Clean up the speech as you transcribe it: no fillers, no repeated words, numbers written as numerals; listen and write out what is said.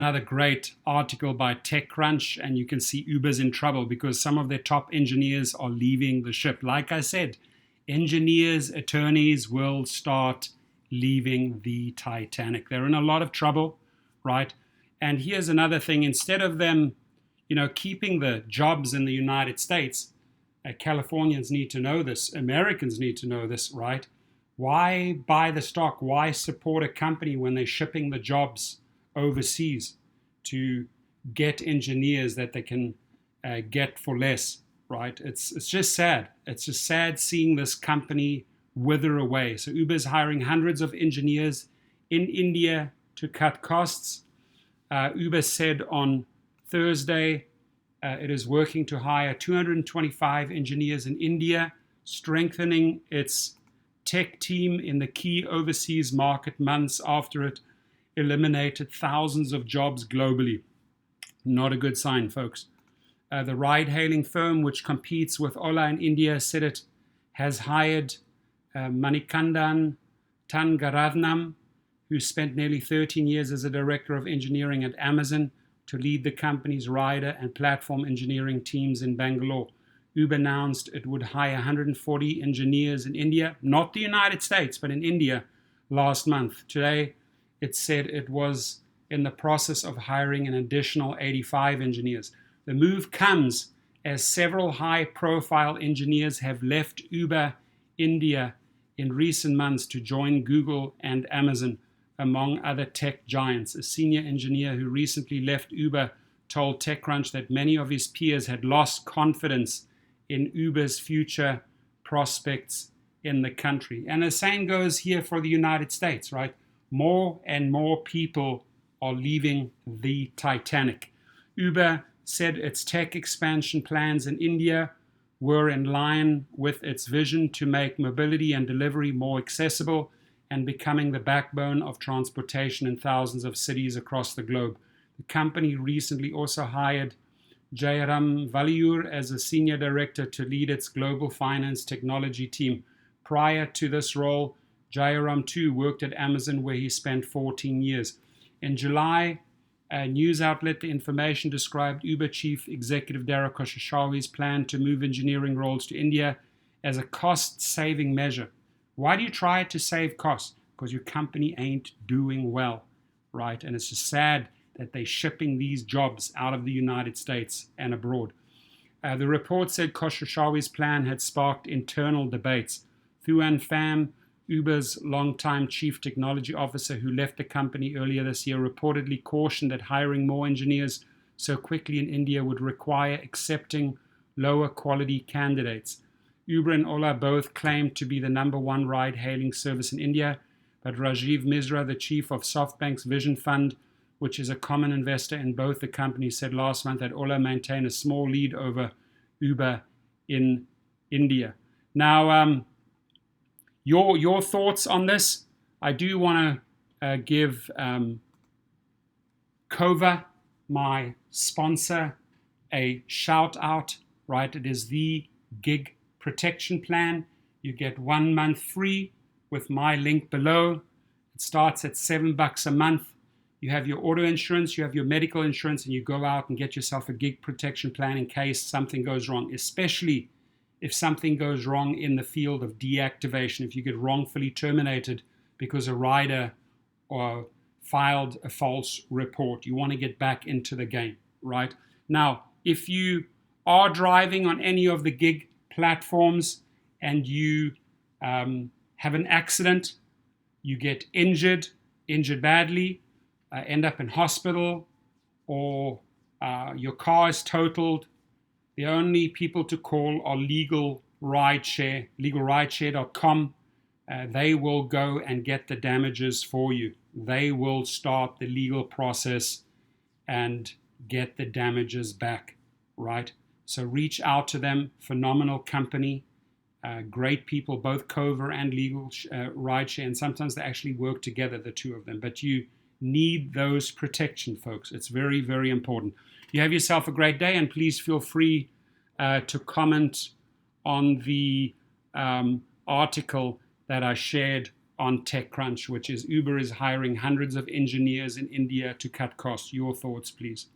Another great article by TechCrunch, and you can see Uber's in trouble because some of their top engineers are leaving the ship. Like I said, engineers, attorneys will start leaving the Titanic. They're in a lot of trouble, right? And here's another thing. Instead of them, keeping the jobs in the United States, Californians need to know this. Americans need to know this, right? Why buy the stock? Why support a company when they're shipping the jobs overseas to get engineers that they can get for less, right? It's just sad. It's just sad seeing this company wither away. So Uber's hiring hundreds of engineers in India to cut costs. Uber said on Thursday it is working to hire 225 engineers in India, strengthening its tech team in the key overseas market months after it eliminated thousands of jobs globally. Not a good sign, folks. The ride-hailing firm, which competes with Ola in India, said it has hired Manikandan Tangaratnam, who spent nearly 13 years as a director of engineering at Amazon, to lead the company's rider and platform engineering teams in Bangalore. Uber announced it would hire 140 engineers in India, not the United States, but in India, last month. Today, it said it was in the process of hiring an additional 85 engineers. The move comes as several high-profile engineers have left Uber India in recent months to join Google and Amazon, among other tech giants. A senior engineer who recently left Uber told TechCrunch that many of his peers had lost confidence in Uber's future prospects in the country. And the same goes here for the United States, right? More and more people are leaving the Titanic. Uber said its tech expansion plans in India were in line with its vision to make mobility and delivery more accessible and becoming the backbone of transportation in thousands of cities across the globe. The company recently also hired Jairam Valiur as a senior director to lead its global finance technology team. Prior to this role, Jairam too worked at Amazon, where he spent 14 years. In July, a news outlet, The Information, described Uber chief executive Dara Khosrowshahi's plan to move engineering roles to India as a cost-saving measure. Why do you try to save costs? Because your company ain't doing well, right? And it's just sad that they're shipping these jobs out of the United States and abroad. The report said Khosrowshahi's plan had sparked internal debates. Thuan Pham, Uber's longtime chief technology officer who left the company earlier this year, reportedly cautioned that hiring more engineers so quickly in India would require accepting lower quality candidates. Uber and Ola both claimed to be the number one ride-hailing service in India, but Rajiv Misra, the chief of SoftBank's Vision Fund, which is a common investor in both the companies, said last month that Ola maintained a small lead over Uber in India. Now, your thoughts on this? I do want to give Kova, my sponsor, a shout out, right? It is the gig protection plan. You get 1 month free with my link below. It starts at $7 a month. You have your auto insurance, you have your medical insurance, and you go out and get yourself a gig protection plan in case something goes wrong, especially if something goes wrong in the field of deactivation, if you get wrongfully terminated because a rider or filed a false report. You want to get back into the game, right? Now, if you are driving on any of the gig platforms and you have an accident, you get injured badly, end up in hospital, or your car is totaled, the only people to call are Legal Rideshare, legalrideshare.com. They will go and get the damages for you. They will start the legal process and get the damages back, right? So reach out to them. Phenomenal company, great people, both Cover and Legal Rideshare, and sometimes they actually work together, the two of them. But you need those protection, folks. It's very, very important. You have yourself a great day, and please feel free to comment on the article that I shared on TechCrunch, which is Uber is hiring hundreds of engineers in India to cut costs. Your thoughts, please.